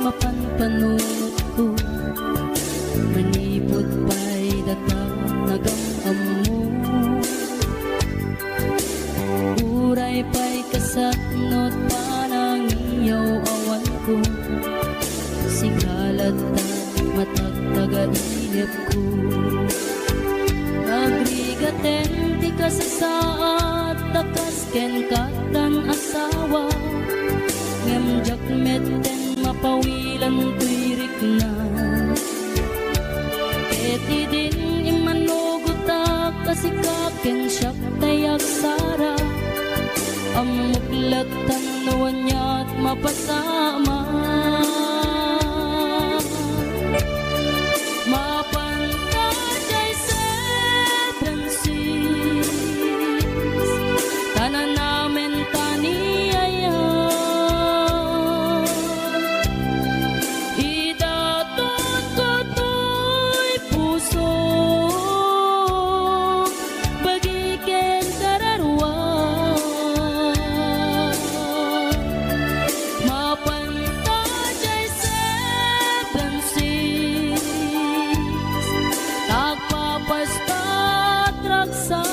mapanpanunod ko. Manipot pa'y data nagamam mo. Uray pa'y kasatnot panang iyaw awan ko. Sikalat at matagtaga-inip ko. Nagrigaten di ka sa saat, takas ken katan asawa. Ngem jakmeten mapawilan tuirik na. Eti din imanugutak kasikaken siyak tayak sara. Amuklatan nawan niya't mapasama. Mapantay seven seas, tanan namin taniyaya. Idatot ko to'y puso, bagiken kararwa. Mapantay seven seas, tagpapasta't raksa.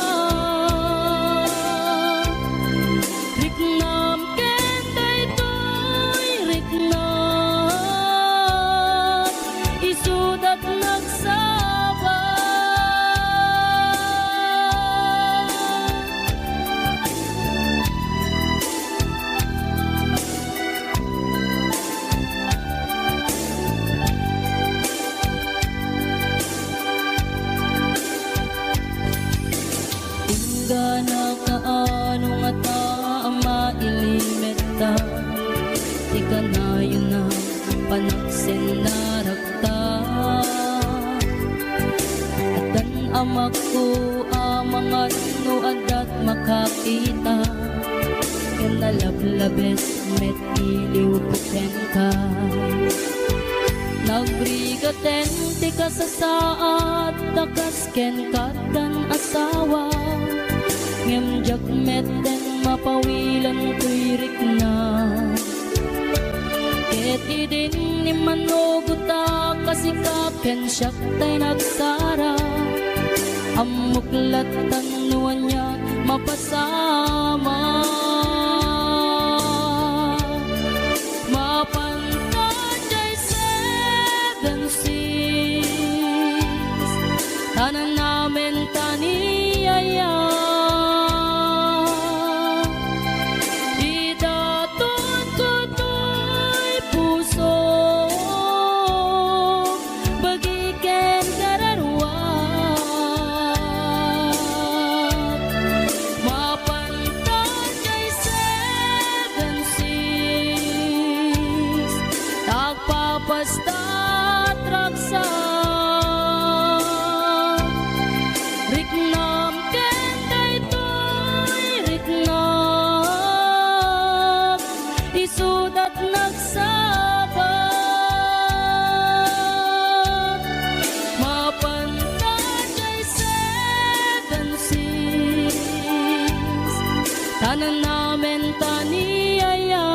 Riknam ken daytoy riknam, isudat nagsaba. Tingga na kaano nga ta mailimeta. Di ka na yun na panaksin na rakta. At dan amak ko amangan no adat makakita. Ken nalablabes met iliw kuten ka. Nagbrigaten di ka sa saat, takas ken katan asawa. Ngem jakmeten mapawilan tuirik na. Ket idin ni manuguta kasikaken siyak tay nagsara. Amuklatan nuwan niya mapasama. Mapantay seven seas, tanan namin taniyaya. Idatot ko to'y puso, bagiken kararwa. Mapantay seven seas, tagpapasta't raksa. Riknam ken daytoy riknam, isudat nagsaba. Mapantay seven seas, tanan namin taniyaya.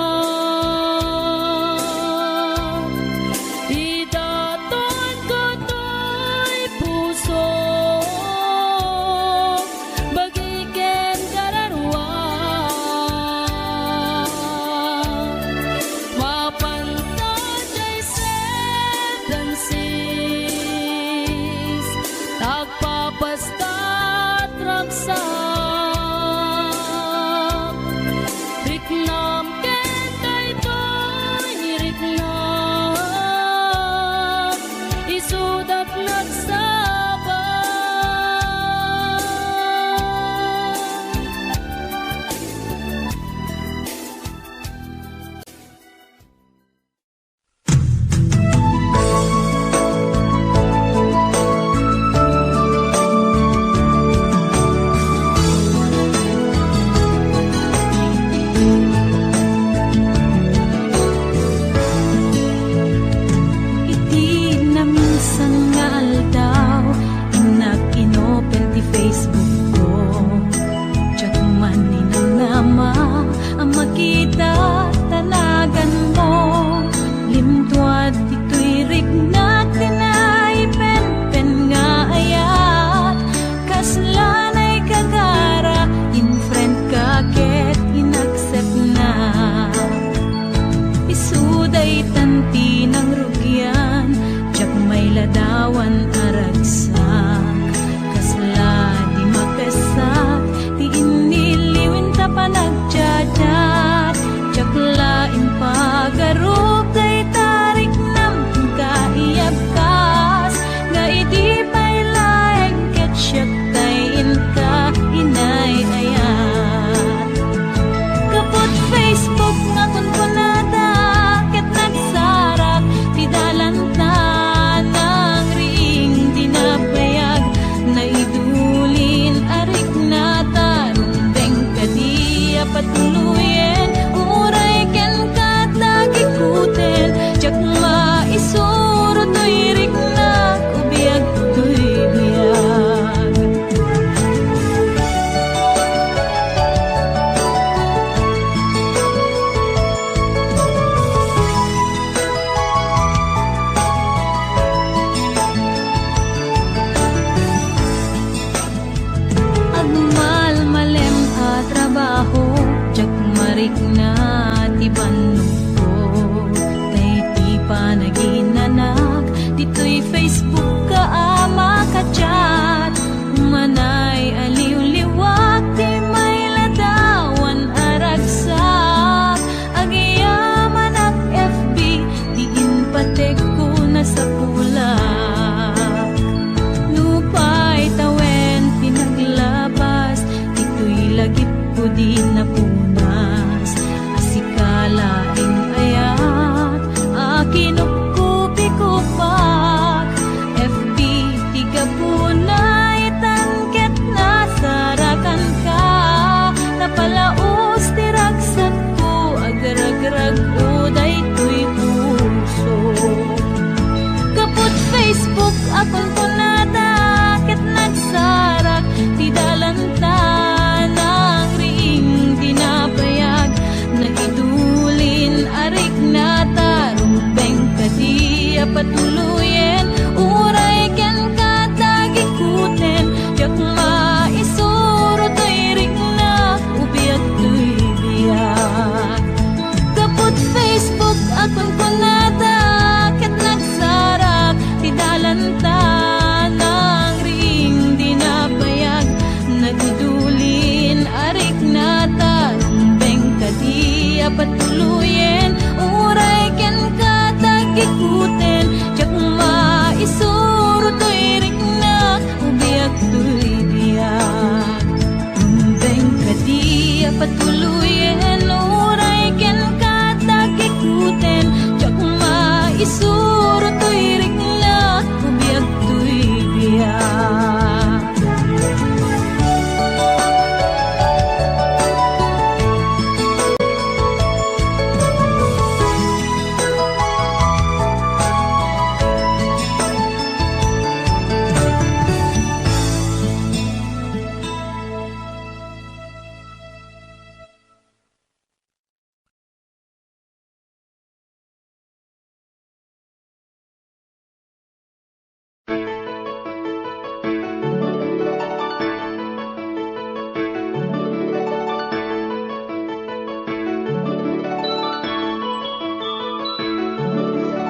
Isuro to'y riklat, kubiyag to'y biyak.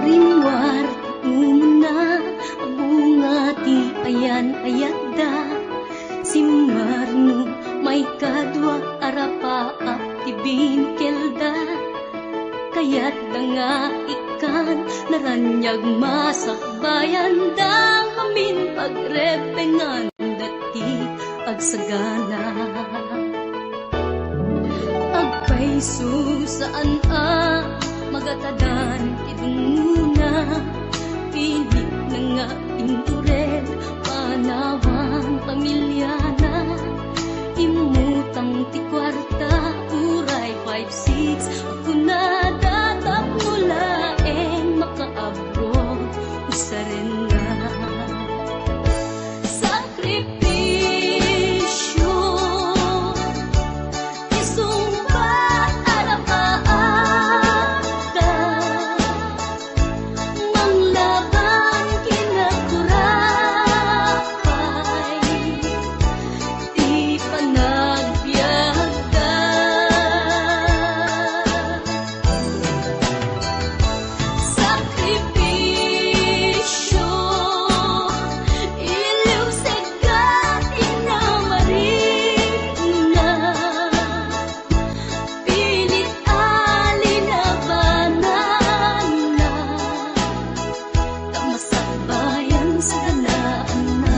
Rinwar umuna bunga ti ayan ayadda Simmarno may kadwa arapa ti binkelda Kayat da nga ikan naranyag masakbayan da Amin pagrepengan dati agsagana Agpaiso saan magatadan idunguna Pilit na nga indurel Panawang pamilyana Imutang ti kwarta Uray 5-6 Ako na datap mula makaabroad Usaren nga Sakripisyo Isumbat arapaata Manglaban kinakurapay Di panagbiagda Sakripisyo Iliw segat inamarina Pilit alinabanan na Tamasakbayan sa galaan na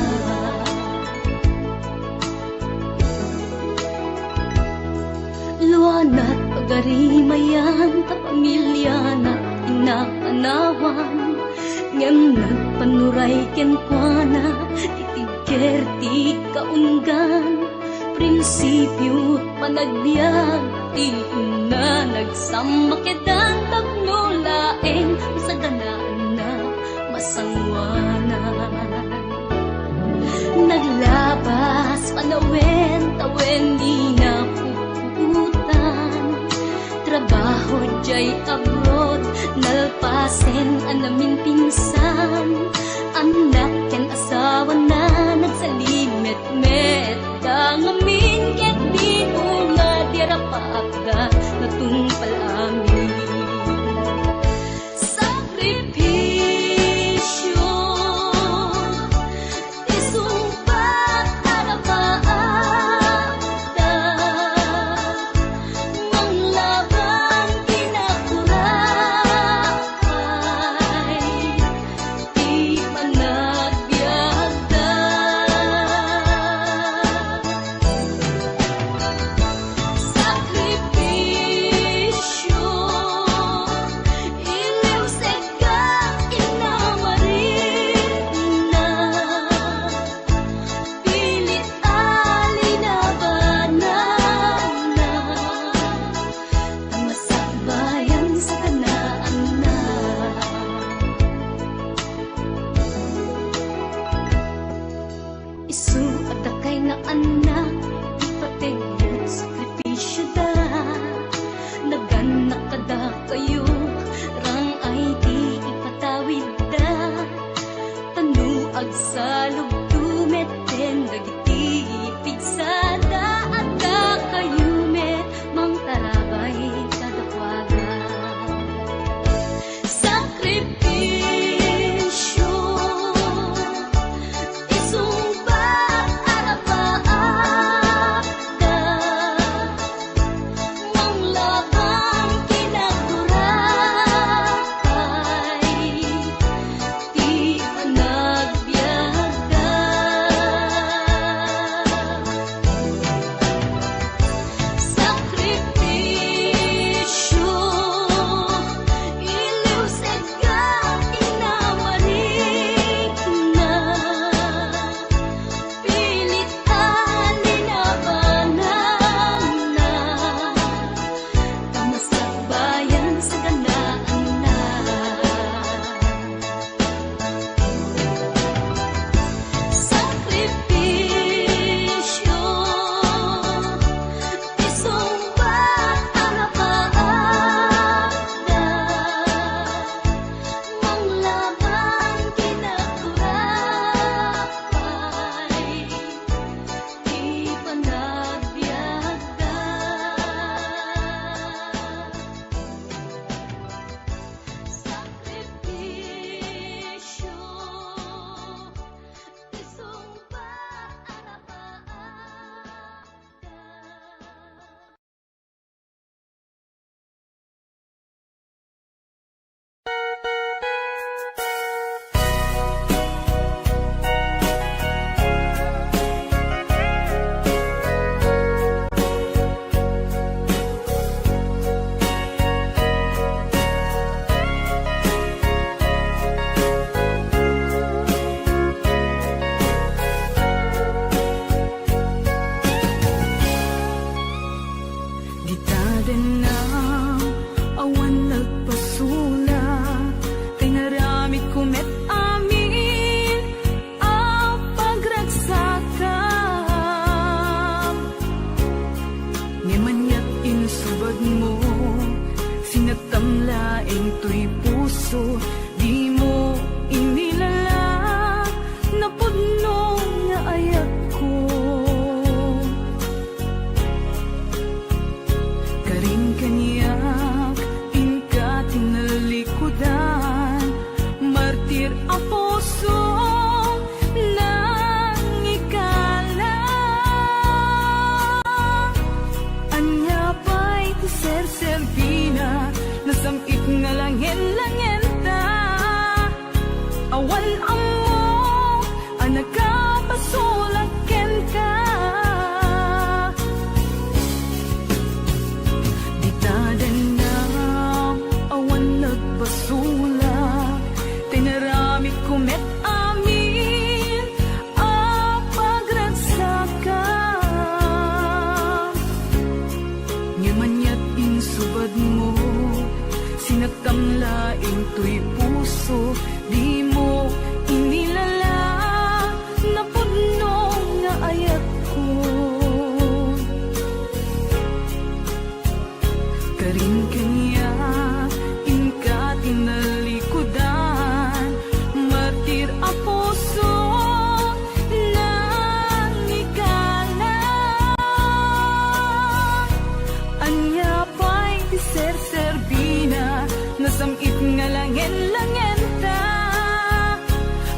Luanat pagarimayan kapamilya na inapanawan Ngem nagpanuray kenkwana Titigger ti kaunggan Prinsipyo panagbiag Ti na nagsamakedan Tagnulaeng masaganaan na masangwanan Naglabas panawen tawen di na puputan Trabaho jay abroad nalpasen anamin pinsan Anak ken asawa na nagsalimet-met Dangamin ket di nga dirapaagda natumpal amin Sakripisyo Isumpat arapaagda Manglaban kinakurapay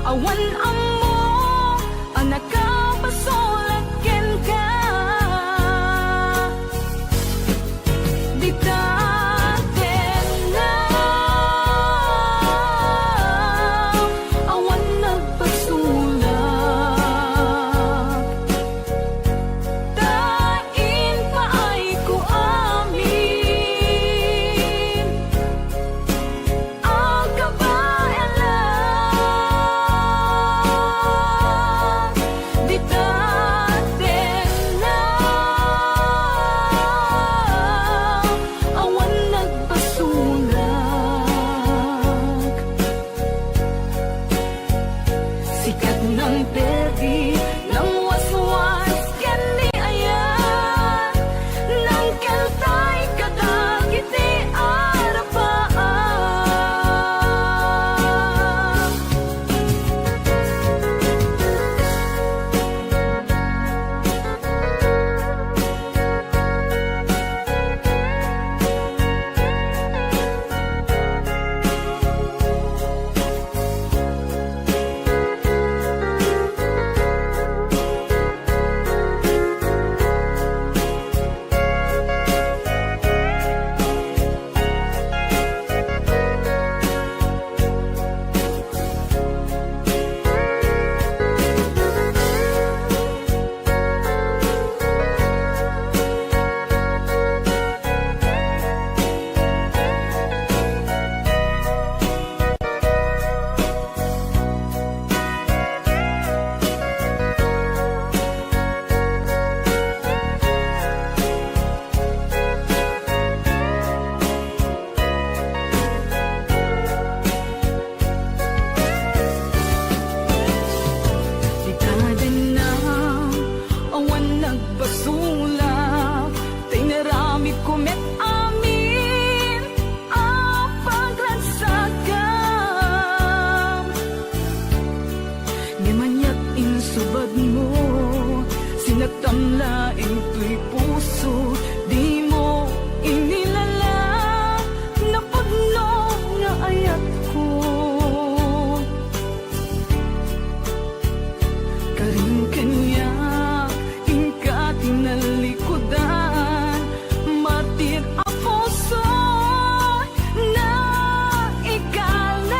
awan amo ang nakapasulat ken ka. Di daten na awan nagpasulat. Dain pa ay ko amin ang kabayanan. Di daten na awan nagpasulat. Sikat ng perdi ng waswas ken ni ayan ng keltay kadagiti arapaan. Di daten na awan nagpasulat. Tinarami ko met amin ang paglansagam. Di manyak insubad mo sinagtamlaing tuy puso. Di mo inilala na pagno nga ayat ko. Karing kanya ingka tinalikudan matir ang puso na ikalan.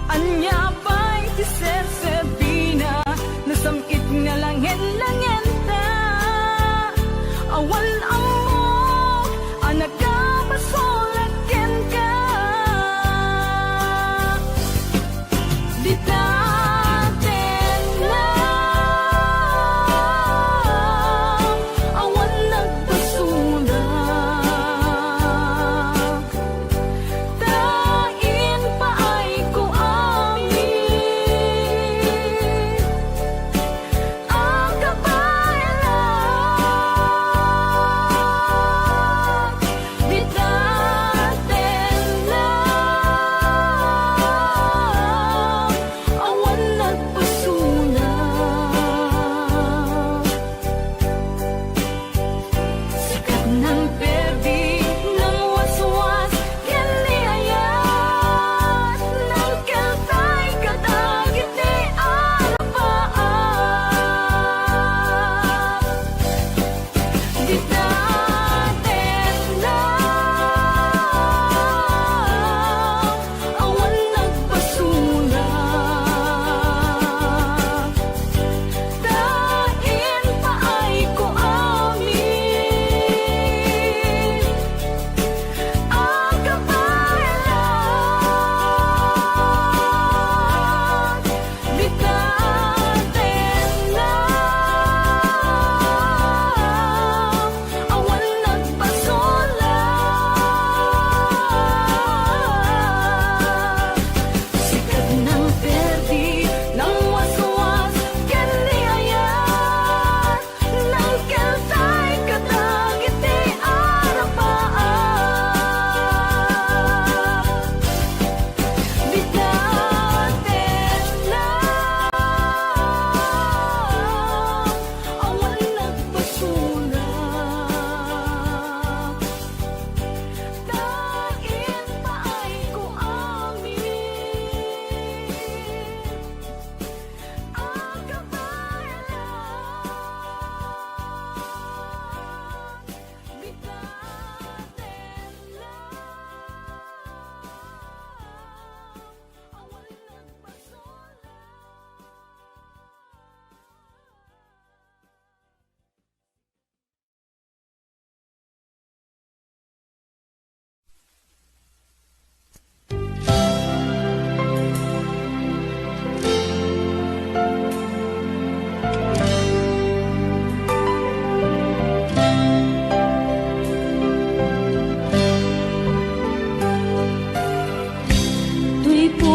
Anya ba'y ti Ser Sabina nasamit nga lang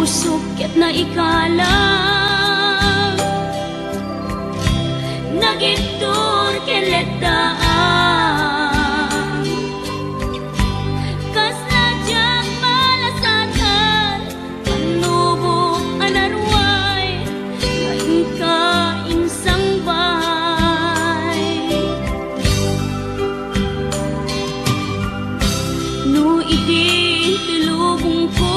puso ket na ikalang nagitur keletaan kas najang malasatan panubok anarway ngayon ka insang bay no iti tilubong ko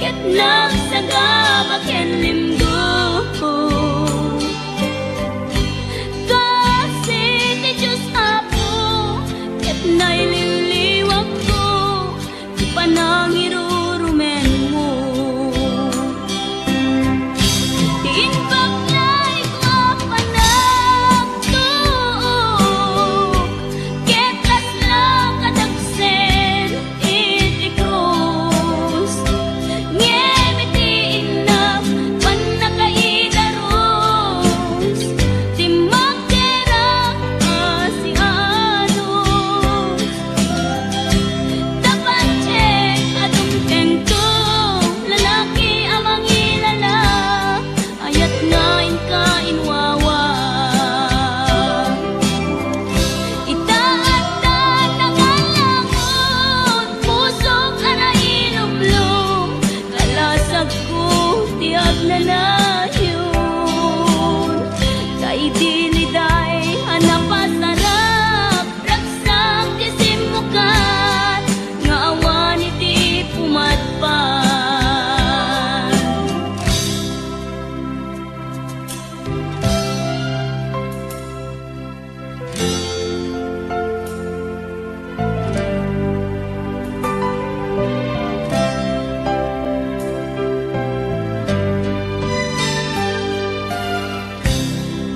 ket nagsagaba ken limdo kasi ti Diyos Apo ket naililiwag ko ti panangirurumen mo ti inbaklay ko panagtuok ket kasla kadagsen iti krus ngem iti inap panakaidaros ti magderang asianos tapancek adungtengto lalaki amang ilala ayat ngain ka inwawa itaat nangalangot pusok ara ilumlum kalasag ko ti agnanayon kay diliday hanapasarap raksak ti simukat nga awan iti pumatpan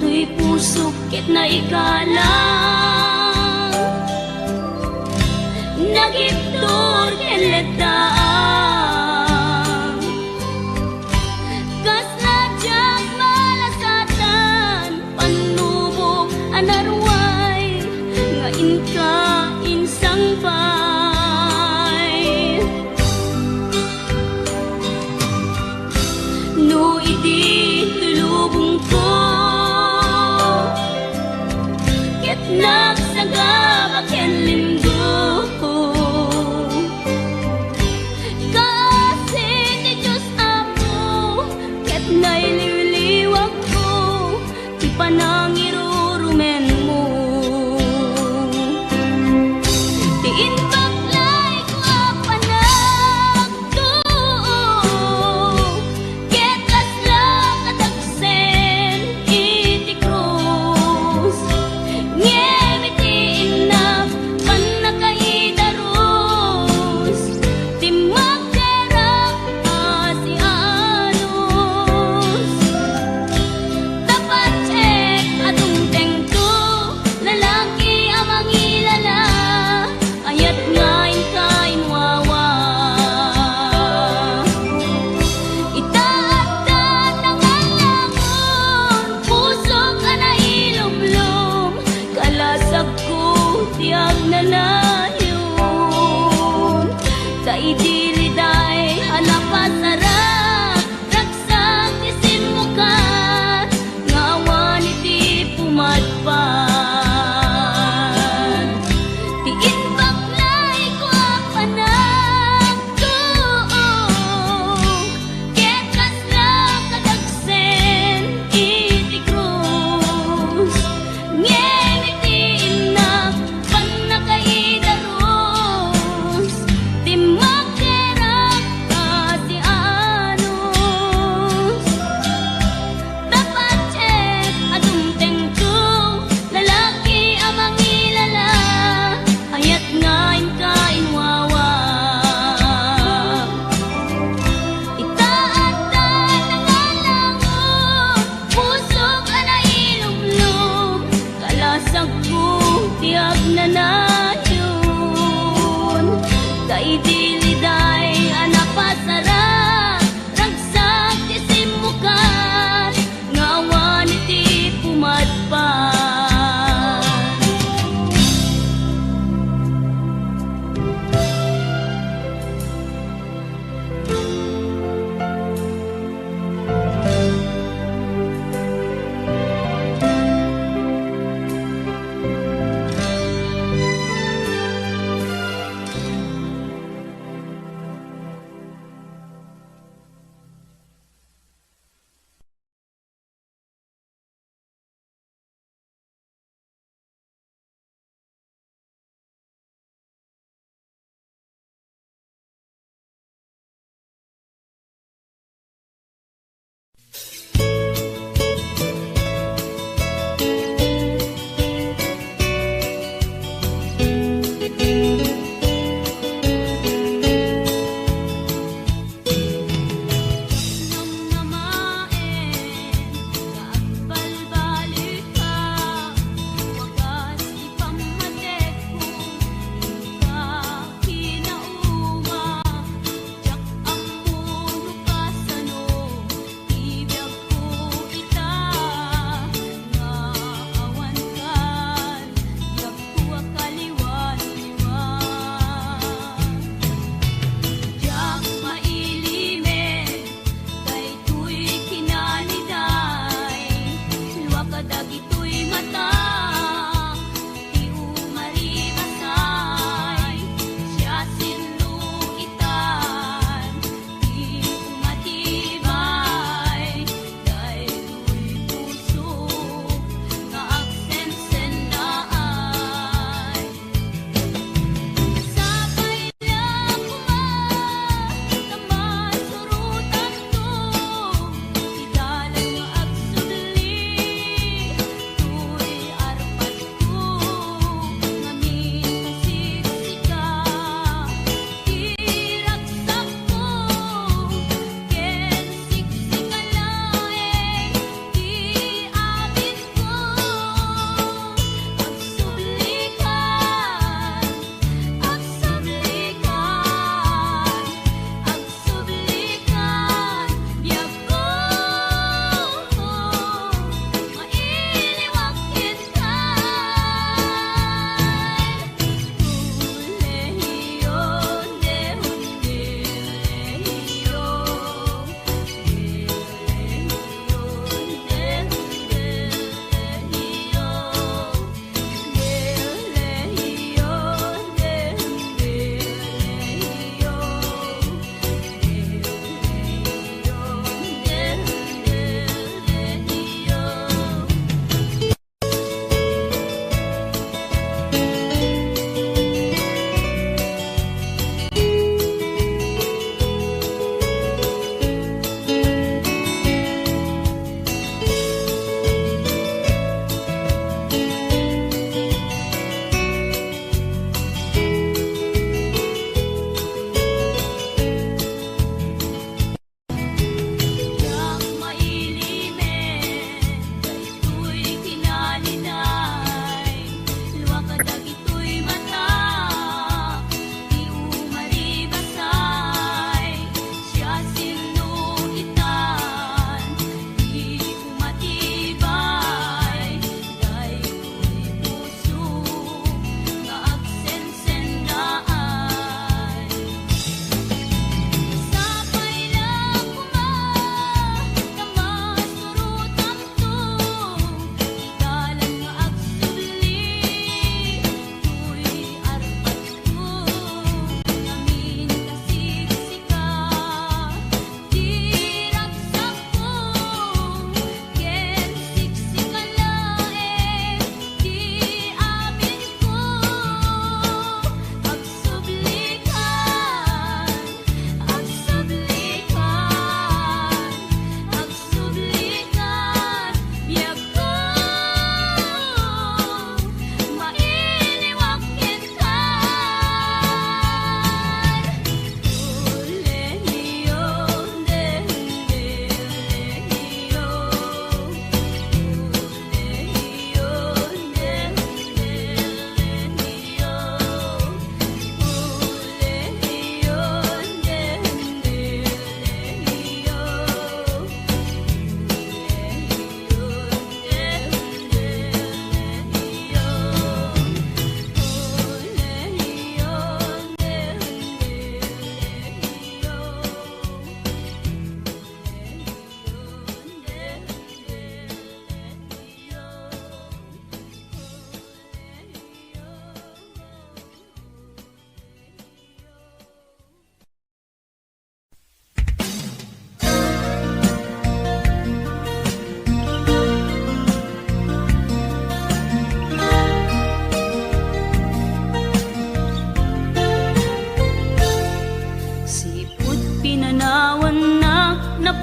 tuy puso ket na ikalang nagiptur keletaan kas najang malasatan panubok anarway ngain ka insang bay no iti tulubong ko ket nagsagaba ken limdo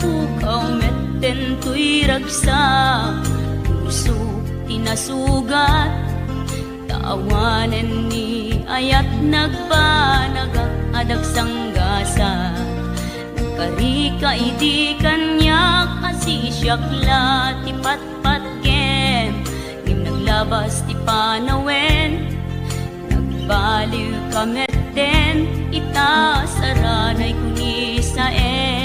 pukaw metten tuy ragsa, puso tinasugat, taawanan ni ayat nagbanagak adag sanggasa. Karika idi kanyak asisyak la ti patpatkem, ngim naglabas ti panawen, nagbaliw kametten ita saranay kuni saen.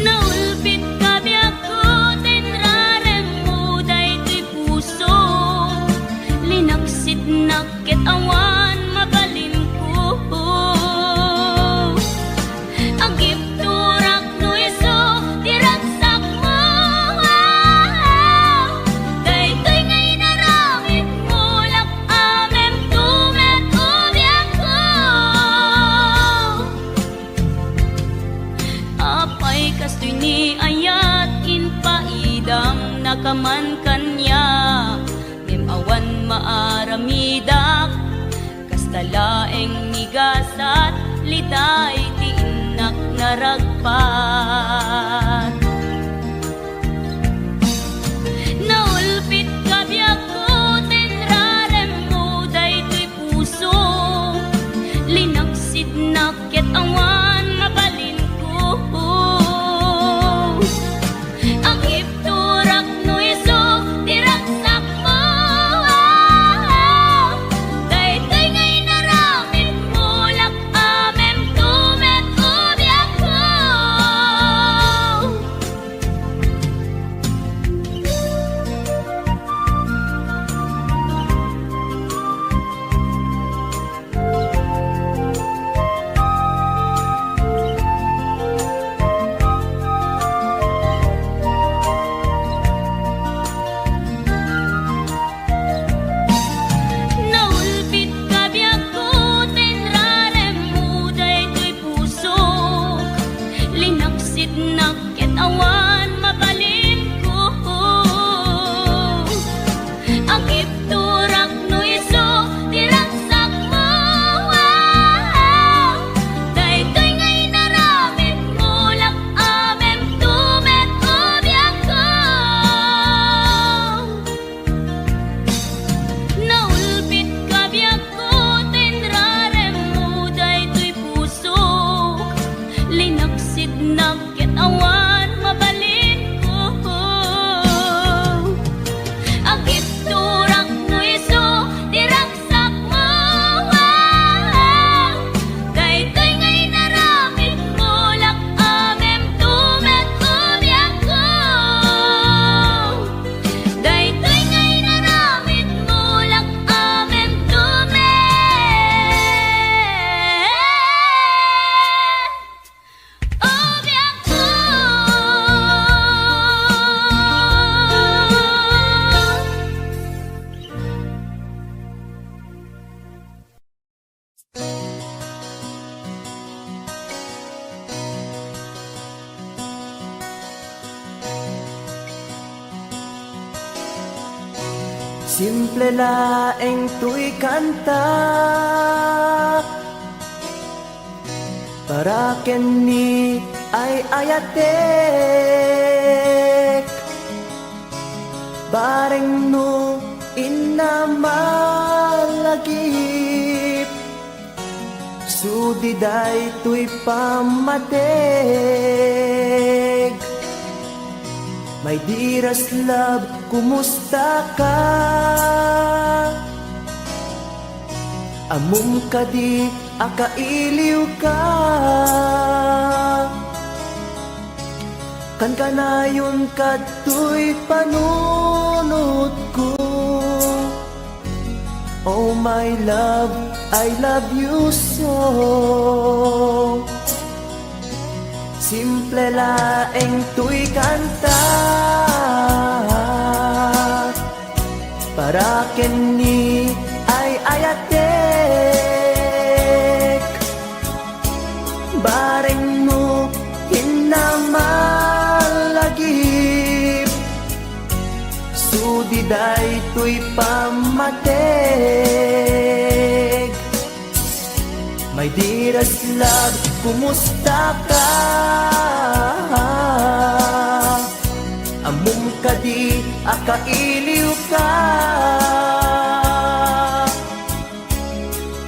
Naulpit kabiyak ko tenrarem mo daytoy puso, linaksit nakit awan mabalin ko. Agip turak no iso diragsak mo, daytoy ngay naramit mo lak amem tumet ubiyak ko. Apay kastoy ni ayat inpaidam nakaman kanya, mem awan maaramidak kastalaeng migasat liday ti inak naragpat. Naulpit kabiyak ko tenrarem mo daytoy puso, linaksid nakit awan mabalin ko. Agip turak no iso diragsak mo, daytoy ngay naramit mo lak amem tumet ubiyak ko. Naulpit kabiyak ko tenrarem mo daytoy puso, linaksid nakit awan mabalin ko. Agip turak no iso diragsak mo, daytoy ngay naramit mo lak amem tumet ubiyak ko. Naulpit kabiyak ko tenrarem mo daytoy puso, linaksid nakit awan mabalin ko. Agip turak no iso diragsak mo, daytoy ngay naramit mo lak amem tumet ubiyak ko. Daytoy ngay naramit mo lak amem tumet ubiyak ko. Simple laeng tuy kanta para kenni ay ayatek, bareng no inamalagip, sudiday tuy pamatek. My dearest love, kumusta ka? Amum ka di akailiw ka, kan kanayon kato'y panunod ko. Oh my love, I love you so. Simple laeng tuy kanta para kenni ay ayatek, bareng mo hinamalagip, sudiday tuy pamatek. My My dearest love, kumusta ka? Among kadi akailiw ka.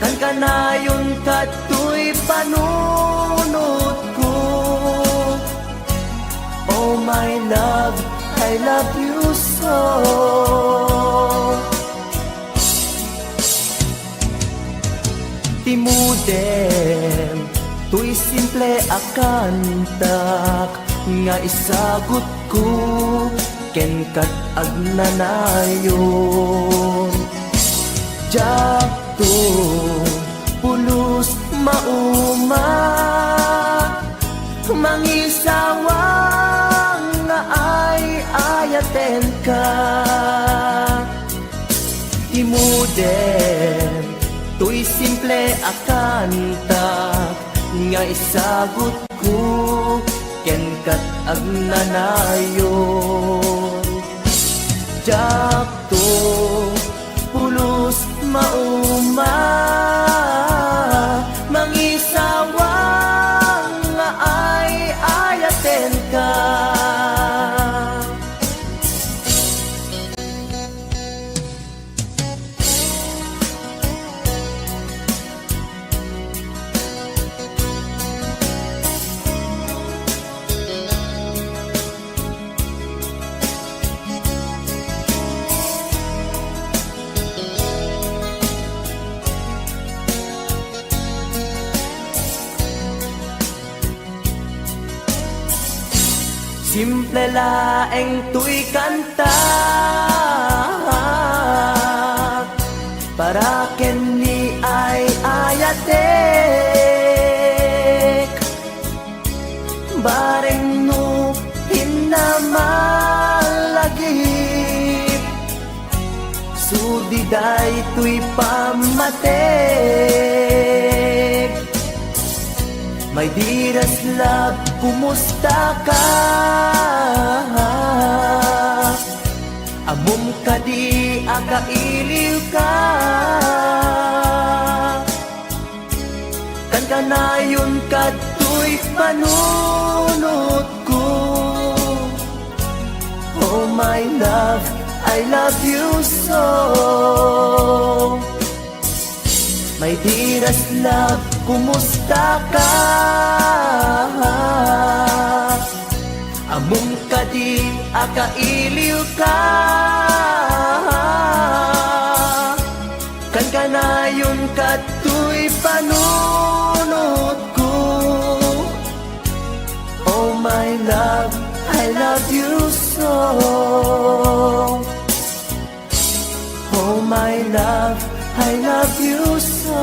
Kan kanayon katoy panunod ko. Oh my love, I love you so. Timudem, tuy simple akantak nga isagot ko ken kat agnanayon. Jakto pulos mauma mangisawang nga ay ayaten ka. Timudem, tuy simple akantak nga isagot ko ken kat agnanayon. Jakto pulos mauma mangisawang nga ay ayaten ka. Simple laeng tuy kanta para ken ni ay ayatek. Bareng no hinamalagip sudiday tuy pamatek. My dearest love, kumusta ka? Amom kadi akailiw ka. Kan kanayon katoy panunod ko. Oh my love, I love you so. My dearest love, kumusta ka? Among kadi akailiw ka. Kan kanayon katoy panunod ko. Oh my love, I love you so. Oh my love, I love you so.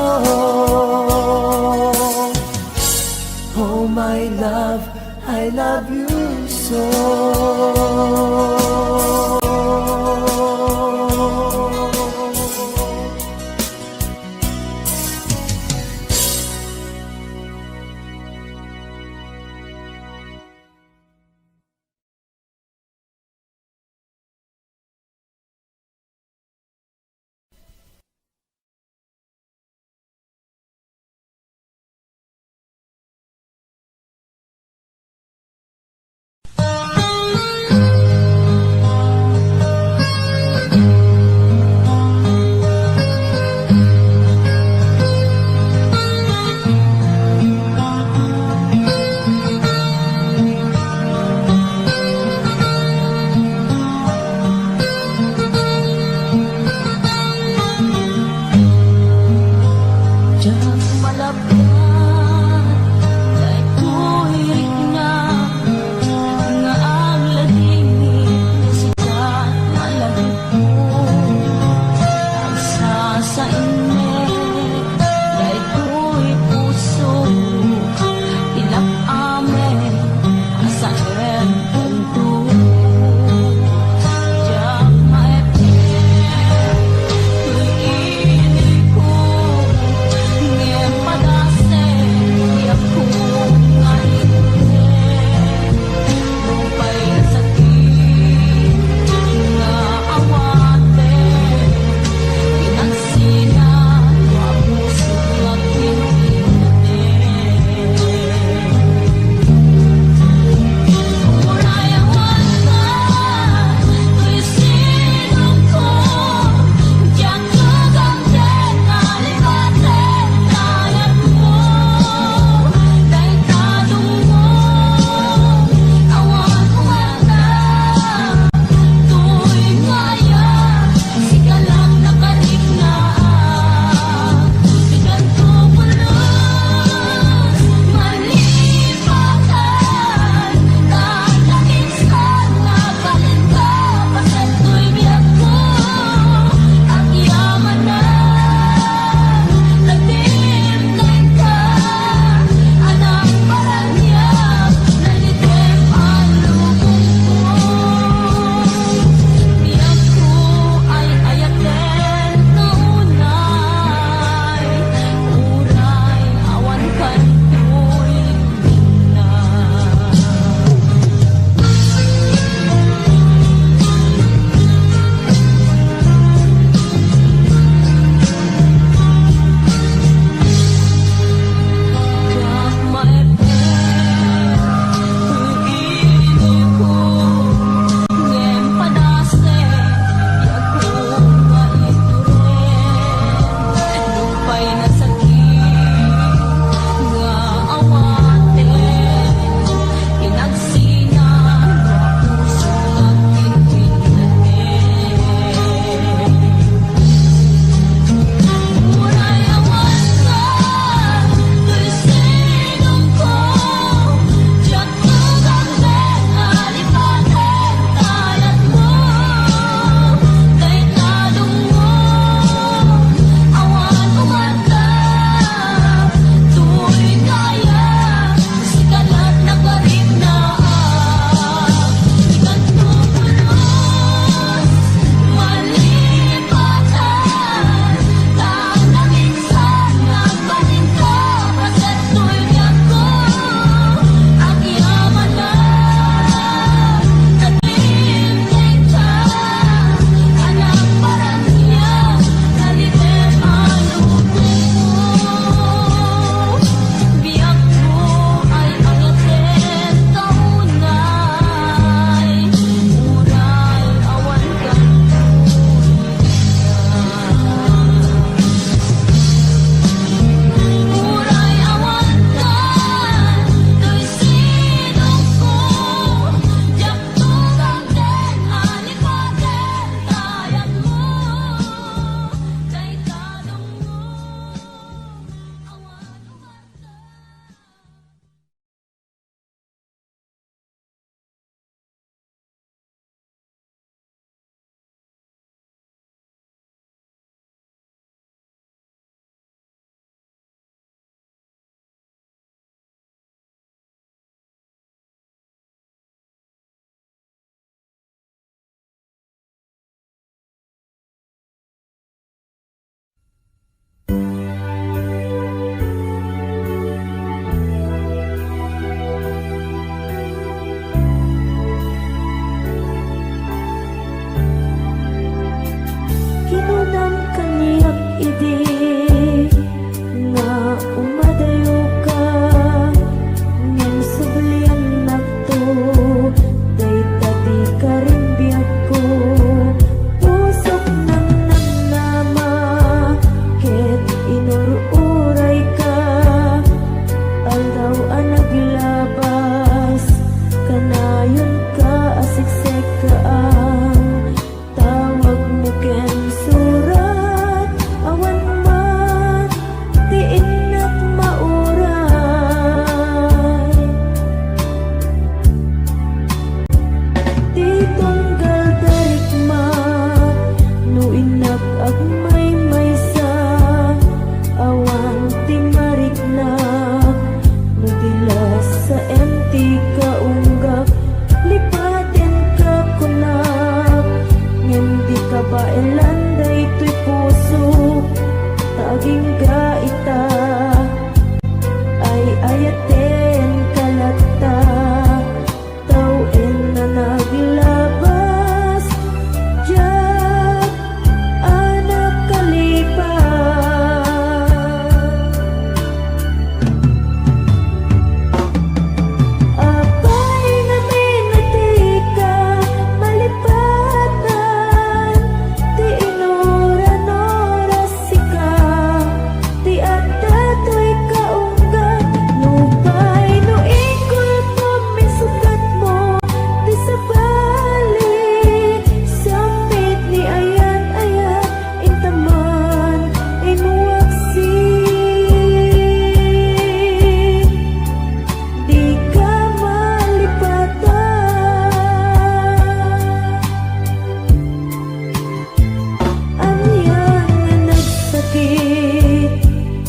Oh my love, I love you so.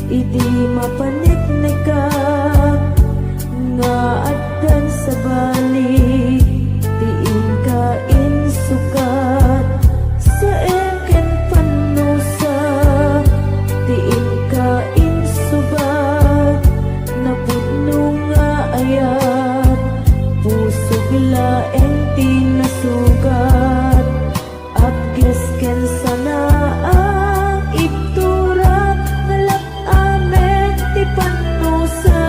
Idi mapanik-nikap nga addan sa balik, tiin ka insukat sa eken panusa, tiin ka insubat na pudno nga ayat, pusog laeng tinasugat, abges ken sana ang iktura ngalap amet ti panusa.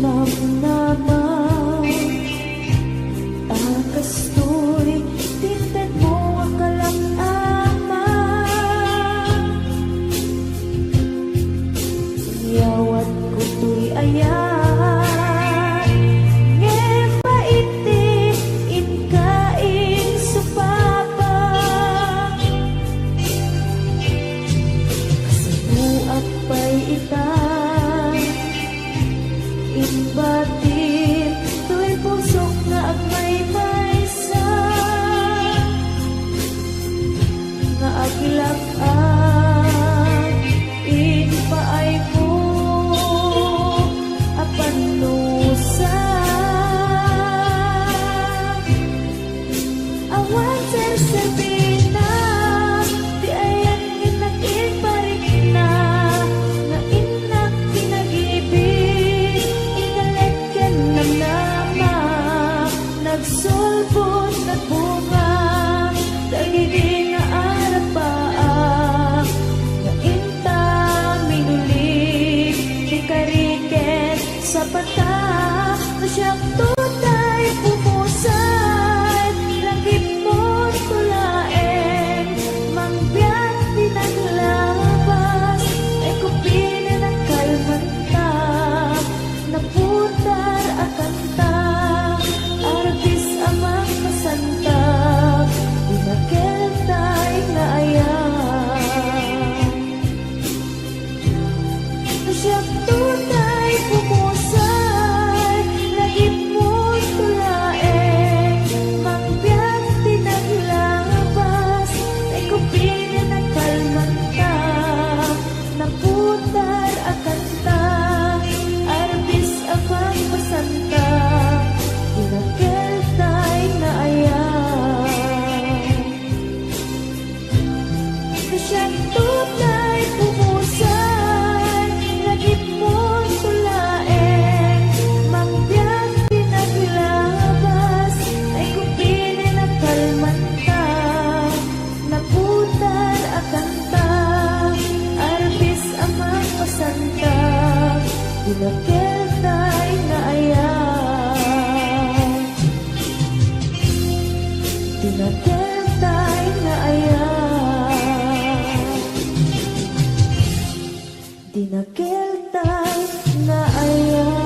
namnaman. Akastoy, tinted mo ang kalang-aman. Yawat ko to'y ayan, ngepaiti, inkain supapa. Kasibuak pa'y itan, inbatin, to'y pusok na agmay maysa. Nga agilak-an, inpaay ko, apanusa. Awan sersebina, di ayan inakin parik na, nga inak pinag-ibig, inalet ken namnama, nagsulbot na bunga, dagiti nga arapaa, nga inta minulig, di kariket sa pata, na siyang tutay pumusay, langit mo tulaeng, mangbiyak pinaglabas, ay kupina ng kalmanta, naputar at kanta, arbis amang kasanta, pinagkeltay na ayan. Siyang tunay pumusay, lagip mo tulaeng, mangbiyak pinaglabas, ay kupina ng kalmanta, naputar at kanta, arbis amang pasanta, pinagkeltay na ayan. Siyang tunay pumusay, lagip mo tulaeng, mangbiyak pinaglabas, ay kupina ng kalmanta, naputar at kanta, arbis amang pasanta, pinagkeltay na ayan. Pinagkeltay na ayan. Dinagkeltay na ayan.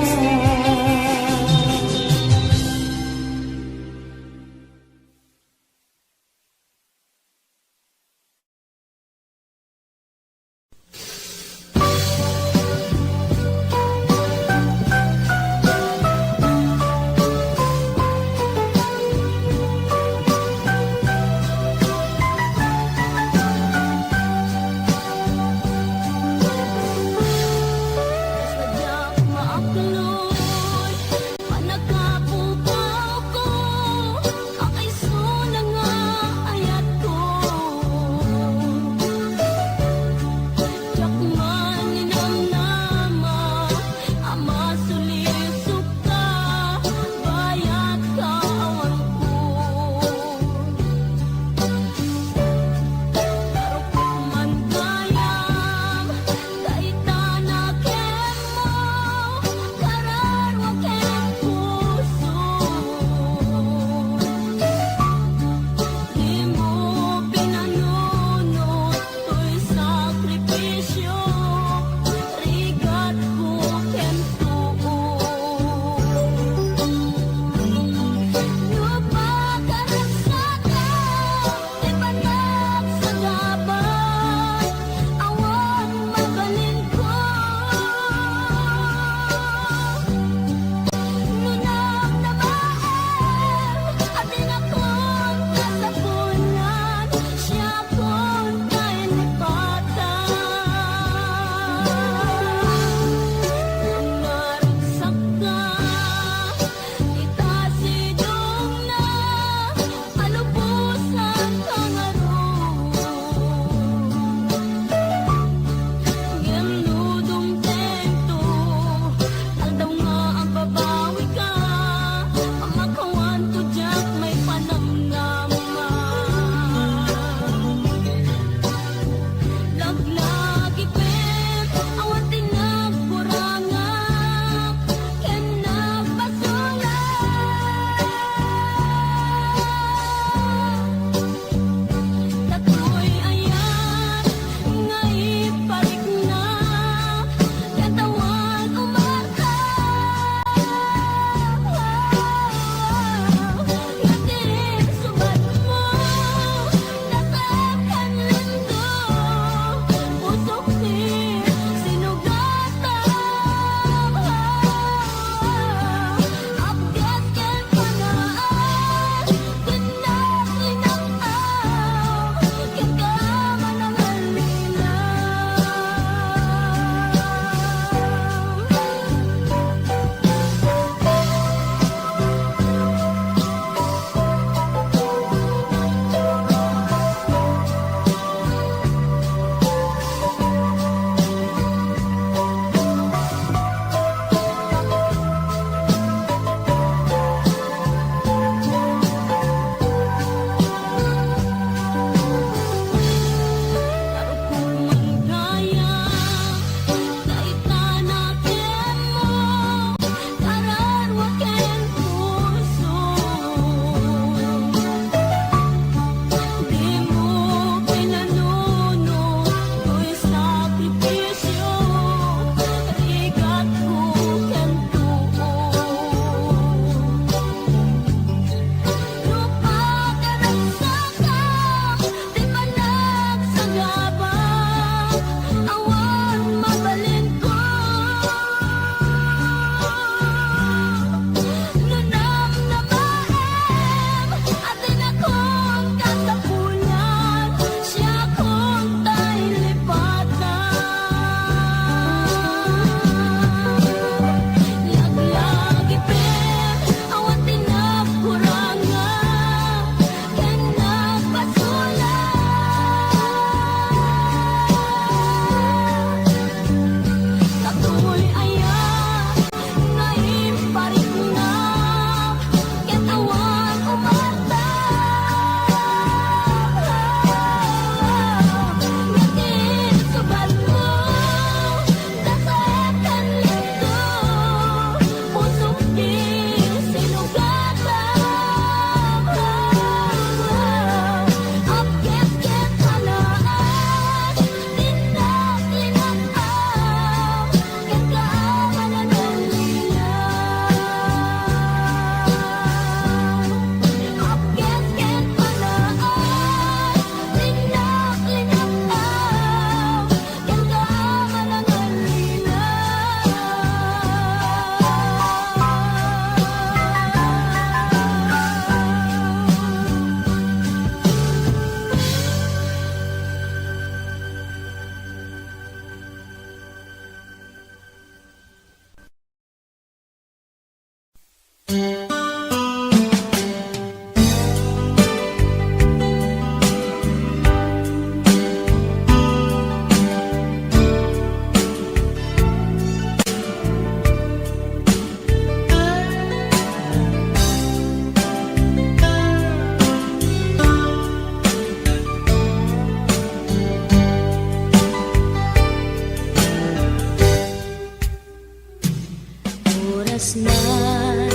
Sulatan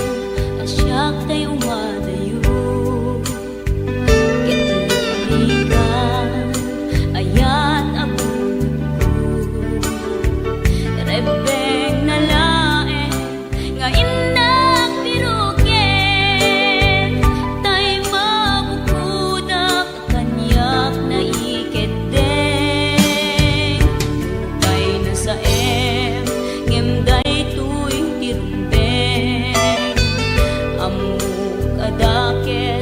asyak tay umadayo Kitlikan ayat abun Rebeng na lae nga indak piruken tay mabukudak kanyak na iketdeng Kay na sa ngemday tuwing tirumbeng amuk adake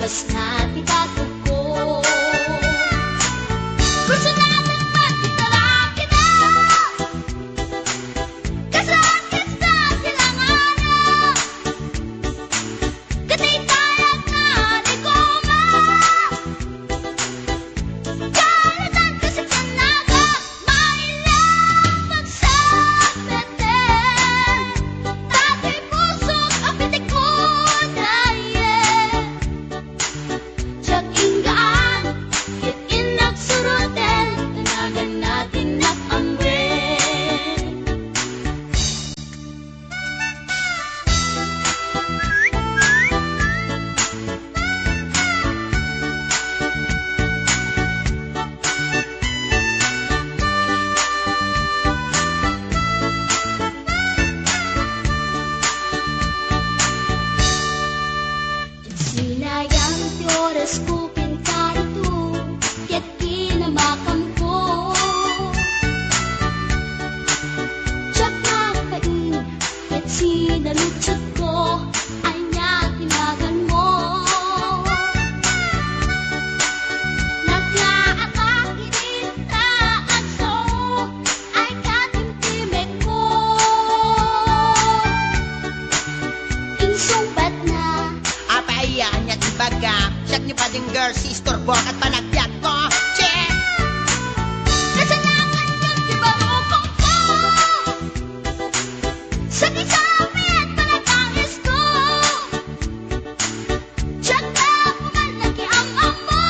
Kas natin katuko Gusto natin magkitalang kita Kasakit sa silanganan Katitayag na ligoma Kalatan kasi kanaga Mailang pagsapeten Dati pusok ang pitik ko dahil Tiyak inggaan, kitin nagsurutin Tanagan natin at amrin Sinayang ti oras ko pinkarito Ket kinamakam ko Tiyak napain Ket sinalutsot ko Ay niya tinagan mo Naglaatang inita at so Ay katimtimek ko Insumbat na Apayaan niya tibaga Siyak niyo pa din girl, sister, buwak at panagbiag ko Check! Kasalanan yun, di ba rupong ko? Sa kisabi at panagangis ko Tiyak na pumalaki ang amo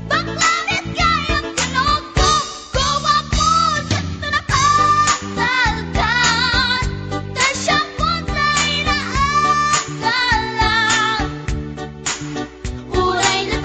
Baklanit kayang tinog ko Gawa po sa tunakatalkan Tasyang punta inaagalan Uray na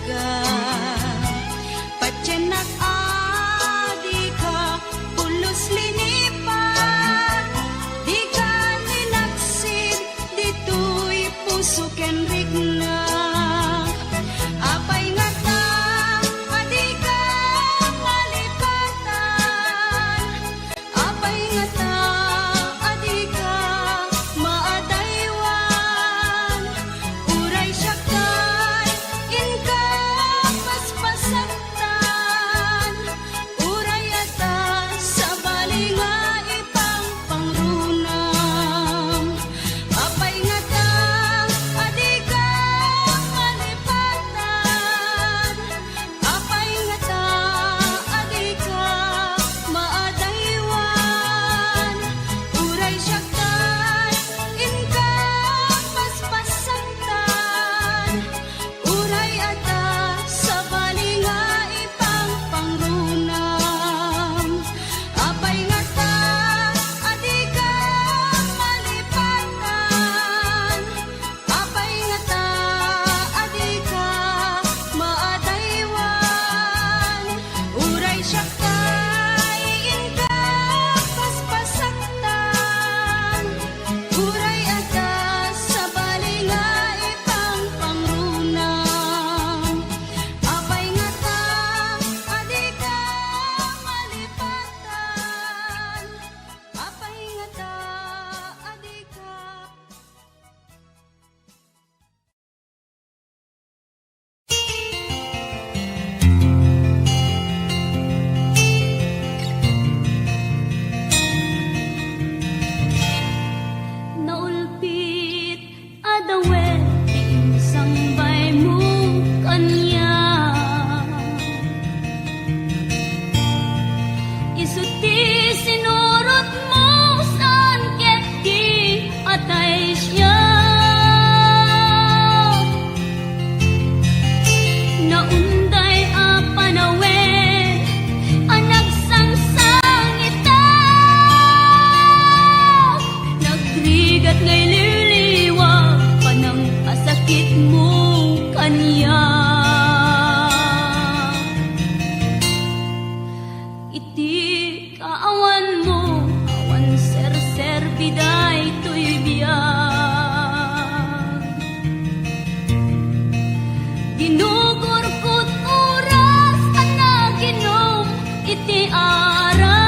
ka Patyanak adi ka Pulos linipan Di ka ninaksid Dito'y puso ken rigna Apay nga ta adi ka malipatan Apay nga ta adi ka maadaywan Uray siya kay inka paspasaktan Uray ata sa bali nga ipang pangrunam Apay nga ta adi ka malipatan Apay nga ta adi ka maadaywan Uray siya kay inka paspasaktan Uray ata sa bali nga ipang pangrunam Apay nga ta adi ka malipatan Apay nga ta adi ka maadaywan Uray siya kay inka paspasaktan Uray ata sa bali nga ipang pangrunam Apay nga ta adi ka malipatan Apay nga ta adi ka Naulpit adawet Isang bay mo kanya Isuti sinurot mo Saan ket di atay siya Naunday a panawen Anak sangsangita Nagrigat ngay liliwag Panang pasakit mo kanya Iti kaawan mo Awan ser-ser biday to'y biyag Ginugurkot oras anaginom iti araw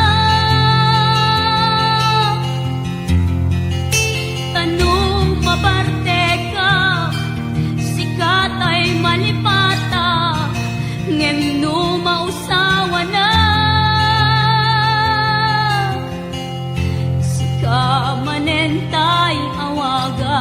Tanong maparte ka sikat ay malipata ngem no mausawa na Sika manentay awaga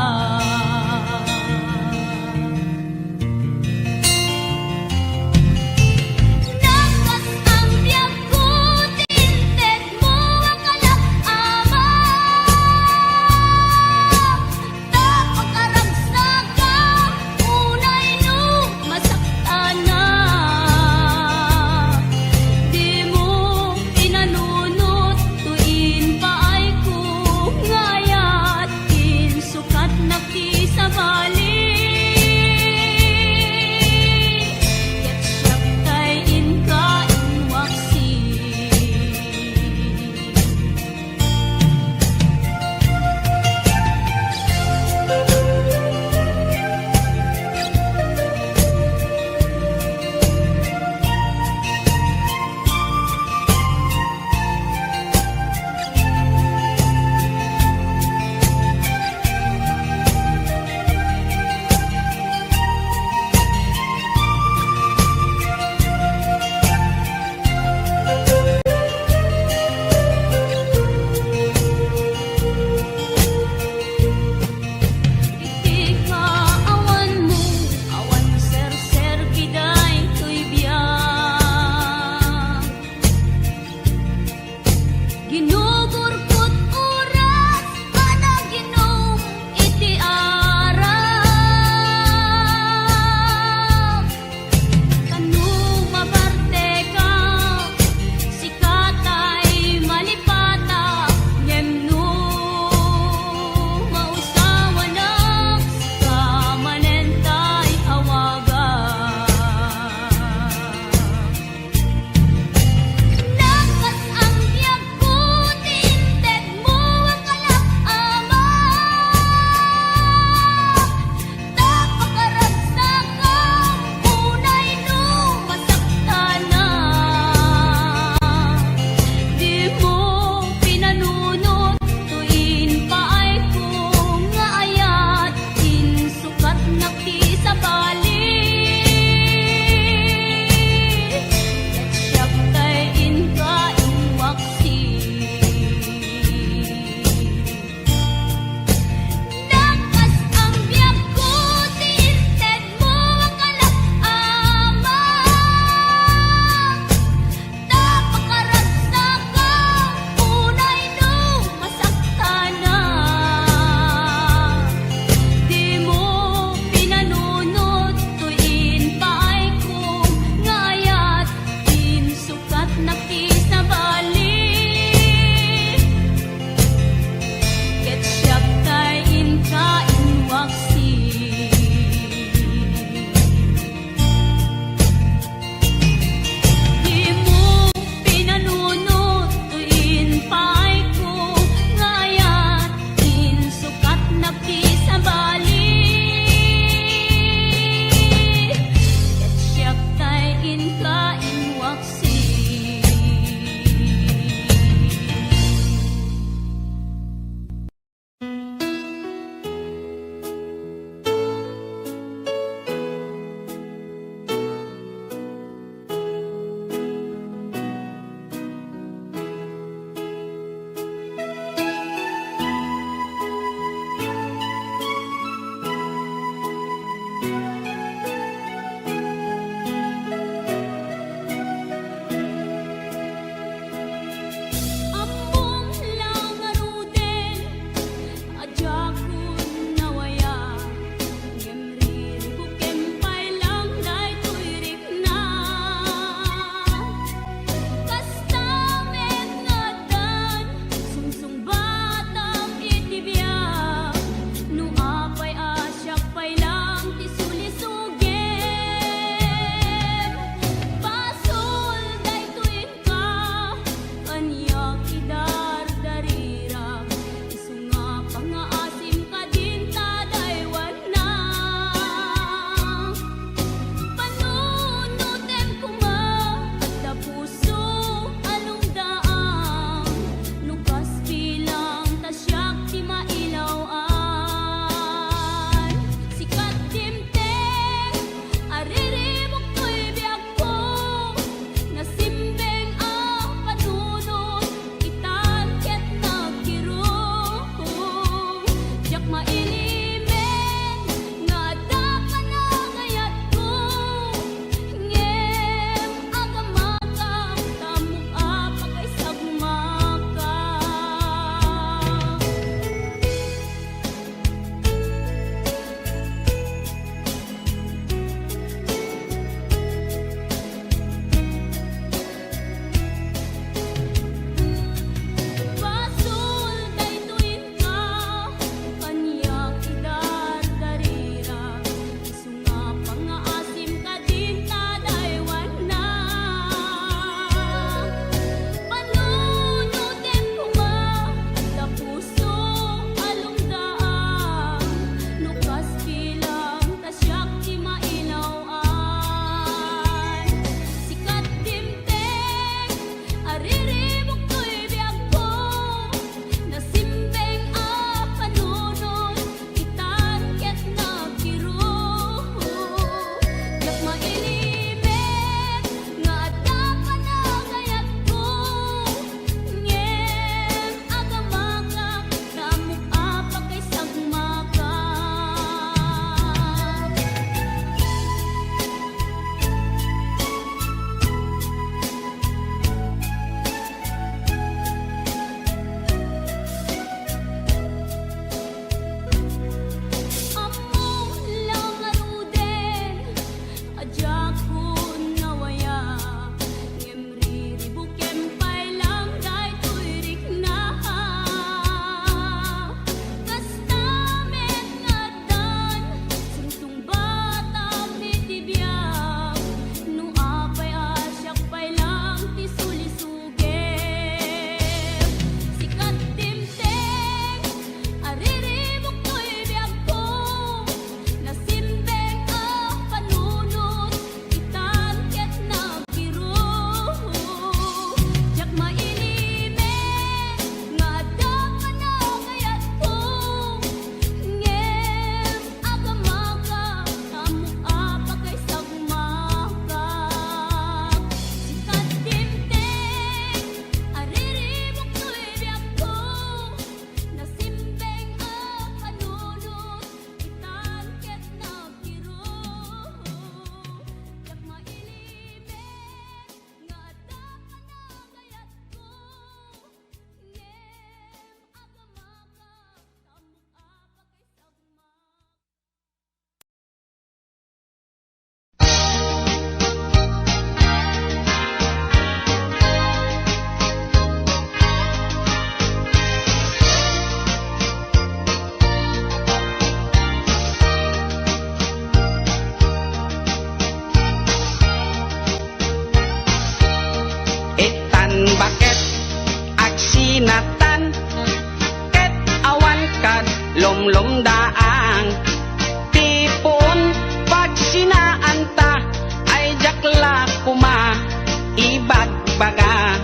baga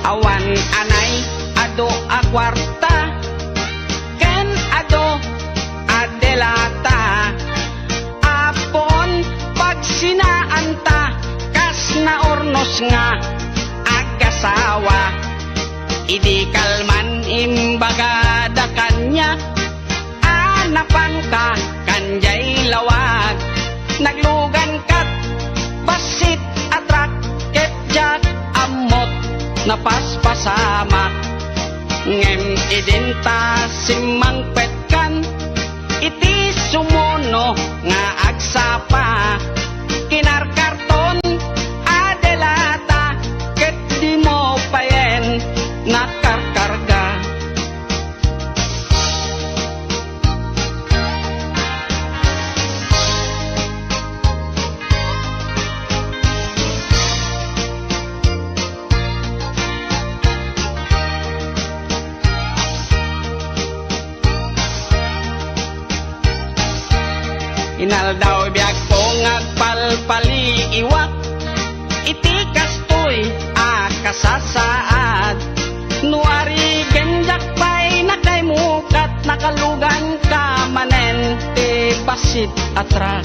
awan anay ado a kwarta ken ado adelata apon pag sinaanta kas na ornos nga agasawa idi kalman imbaga da kanya anapan ka kanjay lawag naglugan kat basit atrak ketjak amot napaspasamak ngem idinta simang petkan iti sumuno nga agsapa kinarkarton adelata ket di mo payen nakarkarga inaldaw biag ko ngagpalpali iwak iti kastoy akasasaad nuari genjak pay nakaymukat nakalugan ka manen te basit atrak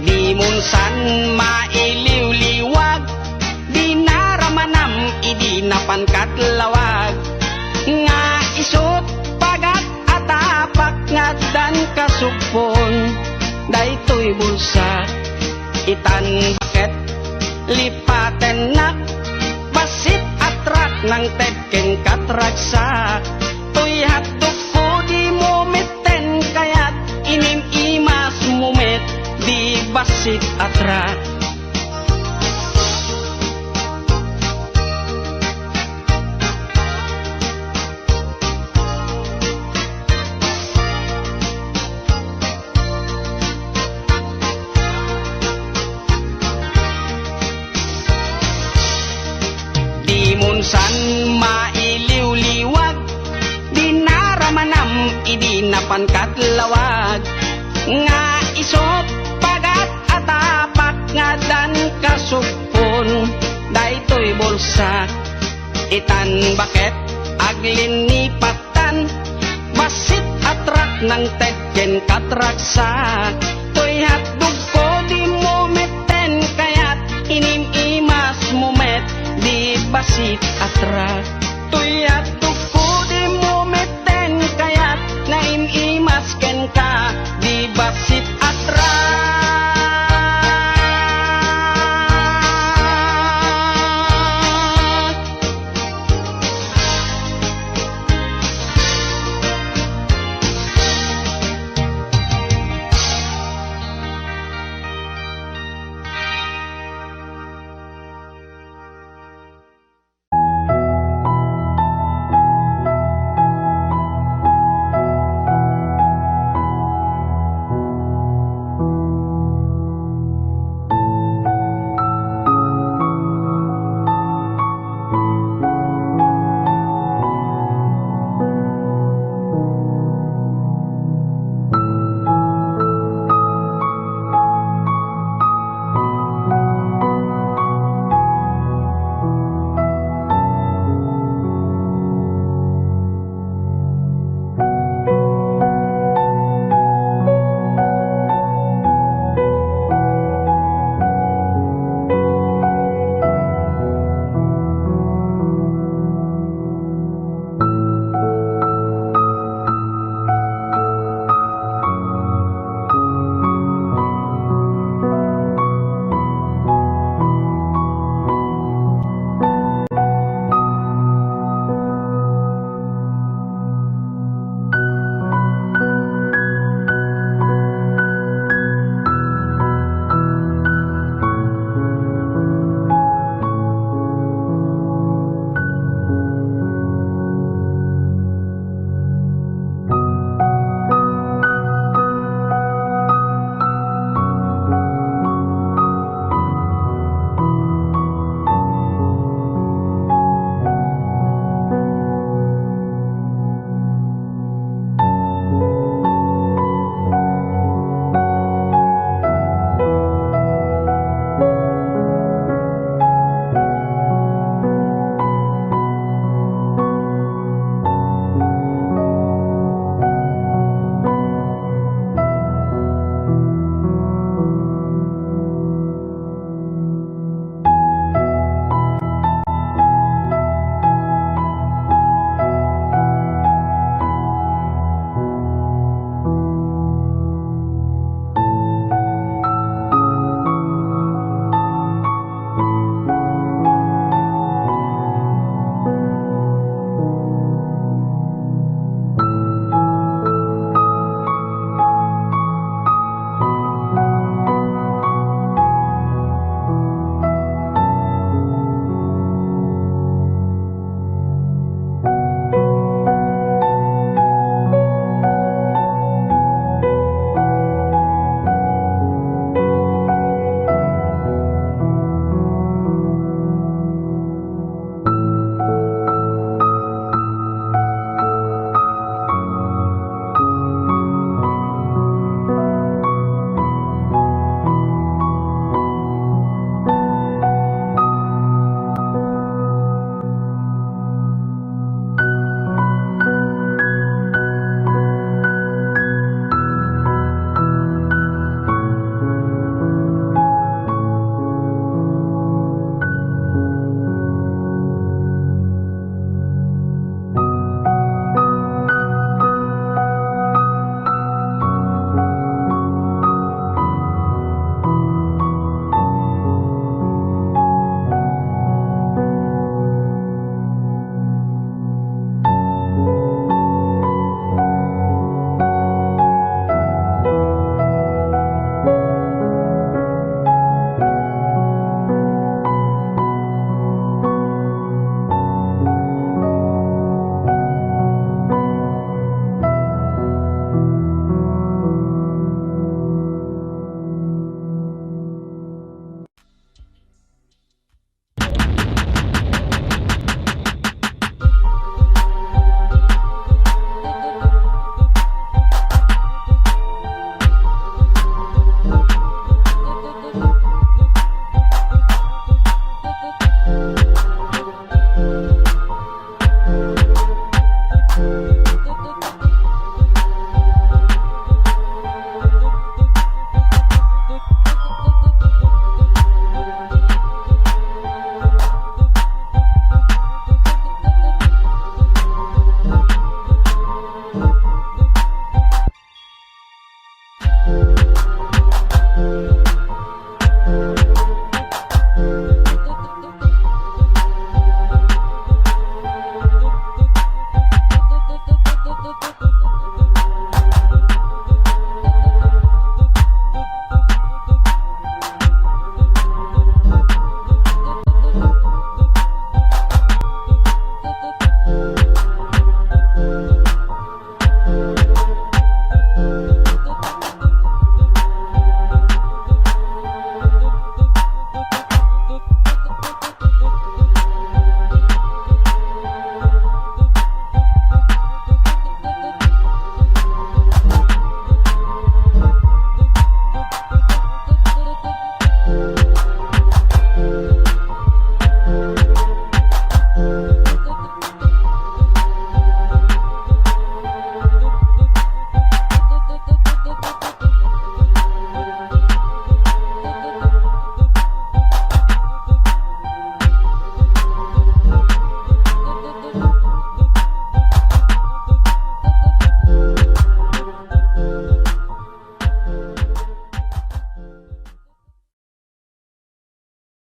di munsan mailiw-liwag di naramanam idi napankat lawag nga isot pagat atapak ngadan kasupon daytoy bulsa itan baket lipaten nak basit atrak ng tedken katragsak tuy hatok ko di mometen kayat inim imas mumet di basit atrak munsan mailiw-liwag di naramanam idi napankat lawag nga isot pagat atapak ngadan kasupon daytoy bulsa itan baket aglinipatan basit atrak ng tedken katraksak toy hatdog ko di mometen kayat inim imas mumet di basit atrak